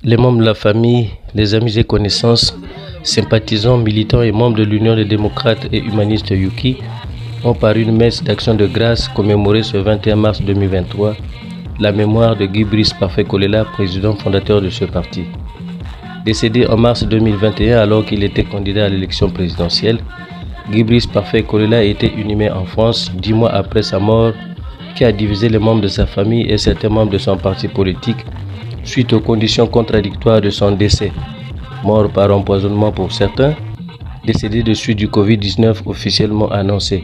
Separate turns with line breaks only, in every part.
Les membres de la famille, les amis et connaissances, sympathisants, militants et membres de l'Union des démocrates et humanistes Yuki ont par une messe d'action de grâce commémoré ce 21 mars 2023 la mémoire de Guy Brice Parfait Kolela, président fondateur de ce parti. Décédé en mars 2021 alors qu'il était candidat à l'élection présidentielle, Guy Brice Parfait Kolela a été inhumé en France 10 mois après sa mort, qui a divisé les membres de sa famille et certains membres de son parti politique suite aux conditions contradictoires de son décès. Mort par empoisonnement pour certains, décédé de suite du Covid-19 officiellement annoncé.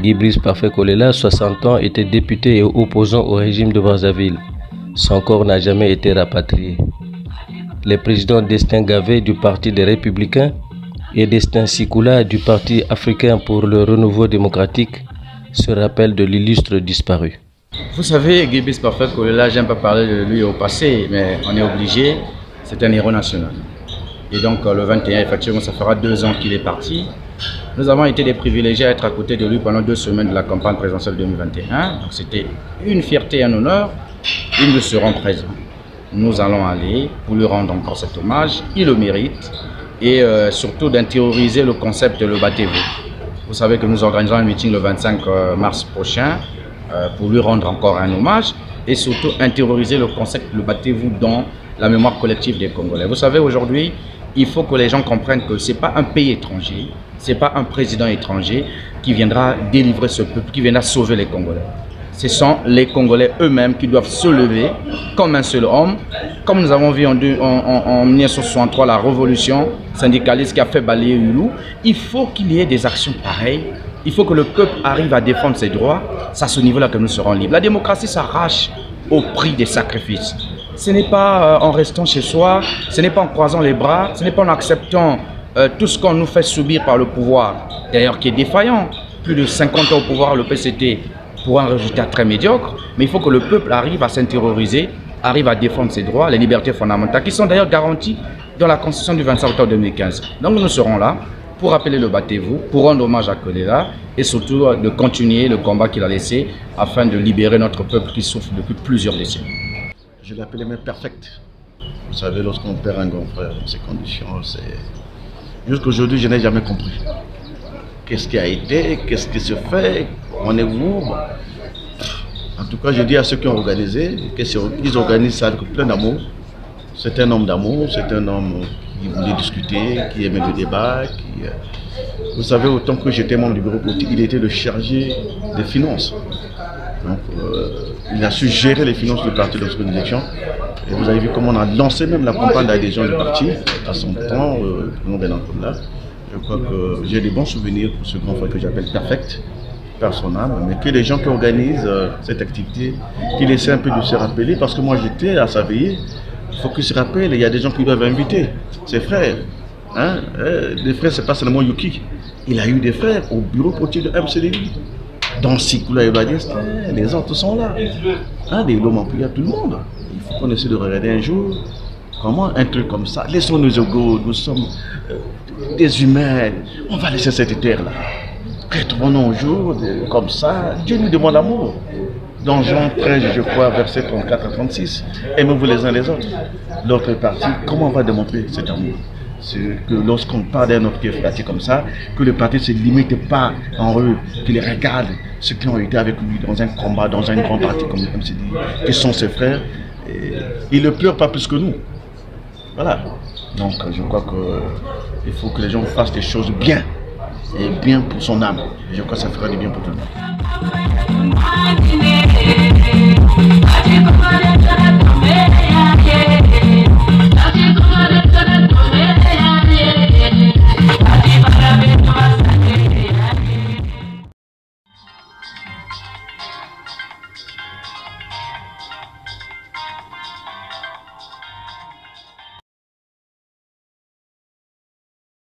Guy Brice Parfait Kolela, 60 ans, était député et opposant au régime de Brazzaville. Son corps n'a jamais été rapatrié. Les présidents Destin Gavé du Parti des Républicains et Destin Sikula du Parti africain pour le renouveau démocratique se rappellent de l'illustre disparu.
Vous savez, Guy Brice Parfait Kolela, j'aime pas parler de lui au passé, mais on est obligé, c'est un héros national. Et donc le 21, effectivement, ça fera 2 ans qu'il est parti. Nous avons été des privilégiés à être à côté de lui pendant 2 semaines de la campagne présidentielle 2021. Donc c'était une fierté et un honneur. Ils nous seront présents. Nous allons aller pour lui rendre encore cet hommage. Il le mérite. Et surtout d'intérioriser le concept de le battez-vous. Vous savez que nous organisons un meeting le 25 mars prochain pour lui rendre encore un hommage. Et surtout intérioriser le concept de le battez-vous dans la mémoire collective des Congolais. Vous savez, aujourd'hui, il faut que les gens comprennent que ce n'est pas un pays étranger, ce n'est pas un président étranger qui viendra délivrer ce peuple, qui viendra sauver les Congolais. Ce sont les Congolais eux-mêmes qui doivent se lever comme un seul homme. Comme nous avons vu en 1963 la révolution syndicaliste qui a fait balayer Hulou, il faut qu'il y ait des actions pareilles. Il faut que le peuple arrive à défendre ses droits. C'est à ce niveau-là que nous serons libres. La démocratie s'arrache au prix des sacrifices. Ce n'est pas en restant chez soi, ce n'est pas en croisant les bras, ce n'est pas en acceptant tout ce qu'on nous fait subir par le pouvoir, d'ailleurs qui est défaillant. Plus de 50 ans au pouvoir, le PCT, pour un résultat très médiocre. Mais il faut que le peuple arrive à s'intérioriser, arrive à défendre ses droits, les libertés fondamentales, qui sont d'ailleurs garanties dans la Constitution du 25 octobre 2015. Donc nous serons là pour appeler le battez-vous, pour rendre hommage à Kolela et surtout de continuer le combat qu'il a laissé afin de libérer notre peuple qui souffre depuis plusieurs décennies.
Je l'appelais même perfect. Vous savez, lorsqu'on perd un grand frère dans ces conditions, c'est... Jusqu'aujourd'hui, je n'ai jamais compris. Qu'est-ce qui a été, qu'est-ce qui se fait, on est où? En tout cas, je dis à ceux qui ont organisé, qu'ils organisent ça avec plein d'amour. C'est un homme d'amour, c'est un homme qui voulait discuter, qui aimait le débat. Vous savez, autant que j'étais membre du bureau politique, il était le chargé des finances. Donc, il a su gérer les finances du parti lorsque nous élections. Et vous avez vu comment on a lancé même la campagne d'adhésion du parti à son temps, là. Je crois que j'ai des bons souvenirs pour ce grand frère que j'appelle perfect, personnel, mais que les gens qui organisent cette activité, qu'ils essaient un peu de se rappeler, parce que moi j'étais à sa veillée, il faut qu'ils se rappellent, il y a des gens qui doivent inviter ses frères. Hein? Les frères, c'est pas seulement Yuki, il a eu des frères au bureau politique de MCDI. Dans Sikula et Badiste, les autres sont là. Hein, les Lom il y a tout le monde. Il faut qu'on essaie de regarder un jour comment un truc comme ça. Laissons nos égaux, nous sommes des humains. On va laisser cette terre-là. Retrouvons-nous un jour comme ça. Dieu nous demande l'amour. Dans Jean 13, je crois, versets 34 à 36. Aimez-vous les uns les autres. L'autre partie, comment on va démontrer cet amour? C'est que lorsqu'on parle d'un autre qui est parti comme ça, que le parti ne se limite pas en eux, qu'il regarde ceux qui ont été avec lui dans un combat, dans un grand parti comme MCD, qui sont ses frères, et ils ne pleurent pas plus que nous. Voilà. Donc je crois qu'il faut que les gens fassent des choses bien, et bien pour son âme. Et je crois que ça fera du bien pour tout le monde.